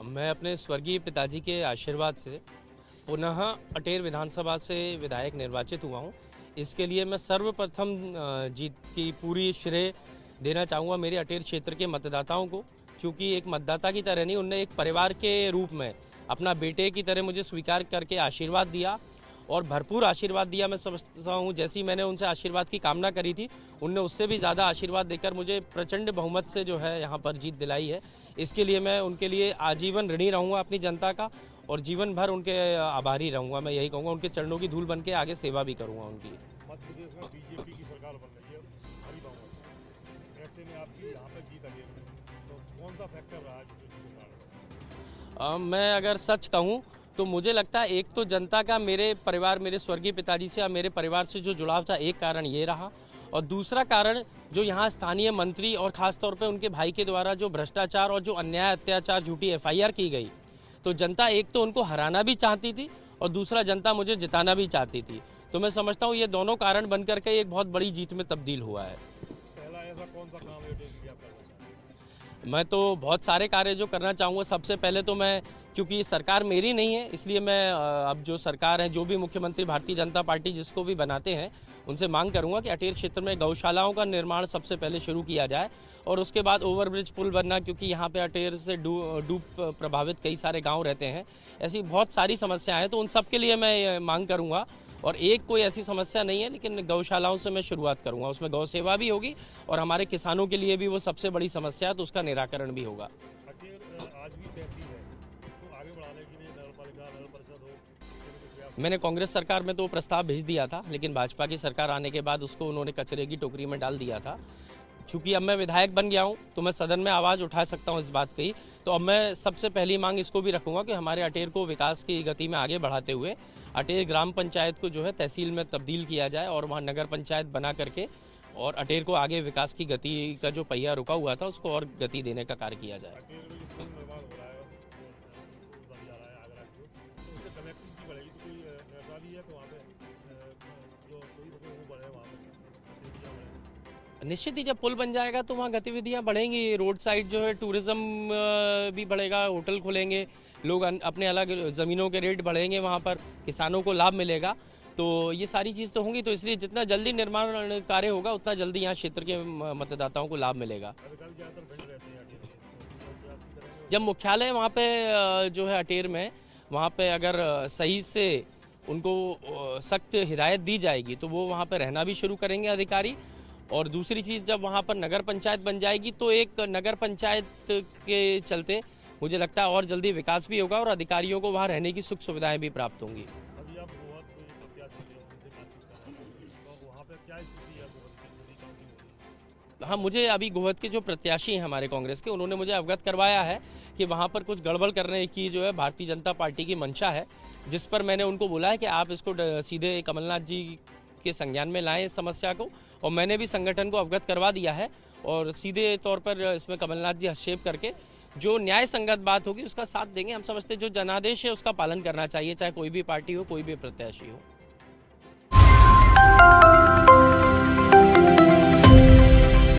मैं अपने स्वर्गीय पिताजी के आशीर्वाद से पुनः अटेर विधानसभा से विधायक निर्वाचित हुआ हूं। इसके लिए मैं सर्वप्रथम जीत की पूरी श्रेय देना चाहूँगा मेरे अटेर क्षेत्र के मतदाताओं को, क्योंकि एक मतदाता की तरह नहीं, उनने एक परिवार के रूप में अपना बेटे की तरह मुझे स्वीकार करके आशीर्वाद दिया और भरपूर आशीर्वाद दिया। मैं समझता हूँ जैसी मैंने उनसे आशीर्वाद की कामना करी थी, उनने उससे भी ज़्यादा आशीर्वाद देकर मुझे प्रचंड बहुमत से जो है यहाँ पर जीत दिलाई है। इसके लिए मैं उनके लिए आजीवन ऋणी रहूँगा अपनी जनता का और जीवन भर उनके आभारी रहूँगा। मैं यही कहूँगा, उनके चरणों की धूल बन के आगे सेवा भी करूँगा उनकी। मध्य प्रदेश में बीजेपी की सरकार बन रही है, भारी बहुमत, ऐसे में आपकी यहाँ पर जीत आई है, तो कौन सा फैक्टर रहा है जिसके कारण? मैं अगर सच कहूँ तो मुझे लगता है एक तो जनता का मेरे परिवार, मेरे स्वर्गीय पिताजी से या मेरे परिवार से जो जुड़ाव था, एक कारण ये रहा। और दूसरा कारण जो यहाँ स्थानीय मंत्री और खासतौर पे उनके भाई के द्वारा जो भ्रष्टाचार और जो अन्याय अत्याचार झूठी एफआईआर की गई, तो जनता एक तो उनको हराना भी चाहती थी और दूसरा जनता मुझे जिताना भी चाहती थी। तो मैं समझता हूँ ये दोनों कारण बन करके एक बहुत बड़ी जीत में तब्दील हुआ है। पहला ऐसा कौन सा काम है जो आप करना चाहते हैं? मैं तो बहुत सारे कार्य जो करना चाहूँगा। सबसे पहले तो मैं, क्योंकि सरकार मेरी नहीं है, इसलिए मैं अब जो सरकार है, जो भी मुख्यमंत्री भारतीय जनता पार्टी जिसको भी बनाते हैं, उनसे मांग करूंगा कि अटेर क्षेत्र में गौशालाओं का निर्माण सबसे पहले शुरू किया जाए और उसके बाद ओवरब्रिज पुल बनना, क्योंकि यहाँ पे अटेर से डूब प्रभावित कई सारे गांव रहते हैं। ऐसी बहुत सारी समस्याएं हैं, तो उन सब के लिए मैं मांग करूंगा। और एक कोई ऐसी समस्या नहीं है, लेकिन गौशालाओं से मैं शुरुआत करूंगा। उसमें गौ सेवा भी होगी और हमारे किसानों के लिए भी वो सबसे बड़ी समस्या है, तो उसका निराकरण भी होगा। अटेर आज भी तहसील है, तो आगे बढ़ाने के लिए नगरपालिका, नगर परिषद हो, मैंने कांग्रेस सरकार में तो प्रस्ताव भेज दिया था, लेकिन भाजपा की सरकार आने के बाद उसको उन्होंने कचरे की टोकरी में डाल दिया था। चूंकि अब मैं विधायक बन गया हूं, तो मैं सदन में आवाज़ उठा सकता हूं इस बात की। तो अब मैं सबसे पहली मांग इसको भी रखूंगा कि हमारे अटेर को विकास की गति में आगे बढ़ाते हुए अटेर ग्राम पंचायत को जो है तहसील में तब्दील किया जाए और वहाँ नगर पंचायत बना करके और अटेर को आगे विकास की गति का जो पहिया रुका हुआ था उसको और गति देने का कार्य किया जाए। अटेर में जो पुल निर्माण हो रहा है, बन जा रहा है आगरा की ओर, तो उससे कनेक्टिविटी बढ़ेगी। तो कोई ऐसा भी है तो वहाँ पे जो कोई वो बढ़े, वहाँ पे गतिविधियाँ बढ़ें? निश्चित ही जब पुल बन जाएगा तो वहाँ गतिविधियाँ बढ़ेंगी। रोड साइड जो है टूरिज्म भी बढ़ेगा, होटल खुलेंगे, लोग अपने अलग ज़मीनों के रेट बढ़ेंगे, वहाँ पर किसानों को लाभ मिलेगा। तो ये सारी चीज़ तो होंगी, तो इसलिए जितना जल्दी निर्माण कार्य होगा उतना जल्दी यहाँ क्षेत्र के मतदाताओं को लाभ मिलेगा। अधिकारी ज़्यादातर भिड़ रहते हैं अटेर में, तो प्रयास की करेंगे। जब मुख्यालय वहाँ पे जो है अटेर में, वहाँ पे अगर सही से उनको सख्त हिदायत दी जाएगी तो वो वहाँ पे रहना भी शुरू करेंगे अधिकारी। और दूसरी चीज़, जब वहाँ पर नगर पंचायत बन जाएगी तो एक नगर पंचायत के चलते मुझे लगता है और जल्दी विकास भी होगा और अधिकारियों को वहाँ रहने की सुख सुविधाएं भी प्राप्त होंगी। अभी आप गोहद को जो प्रत्याशी थे उनसे बातचीत कर रहे हैं, तो वहाँ पे क्या स्थिति है गोहद की, यदि काउंटिंग हो रही है? हाँ, मुझे अभी गोहद के जो प्रत्याशी हैं हमारे कांग्रेस के, उन्होंने मुझे अवगत करवाया है कि वहाँ पर कुछ गड़बड़ करने की जो है भारतीय जनता पार्टी की मंशा है, जिस पर मैंने उनको बोला है कि आप इसको सीधे कमलनाथ जी के संज्ञान में लाएं इस समस्या को। और मैंने भी संगठन को अवगत करवा दिया है और सीधे तौर पर इसमें कमलनाथ जी हस्तक्षेप करके जो न्याय संगत बात होगी उसका साथ देंगे। हम समझते हैं जो जनादेश है उसका पालन करना चाहिए, चाहे कोई भी पार्टी हो, कोई भी प्रत्याशी हो।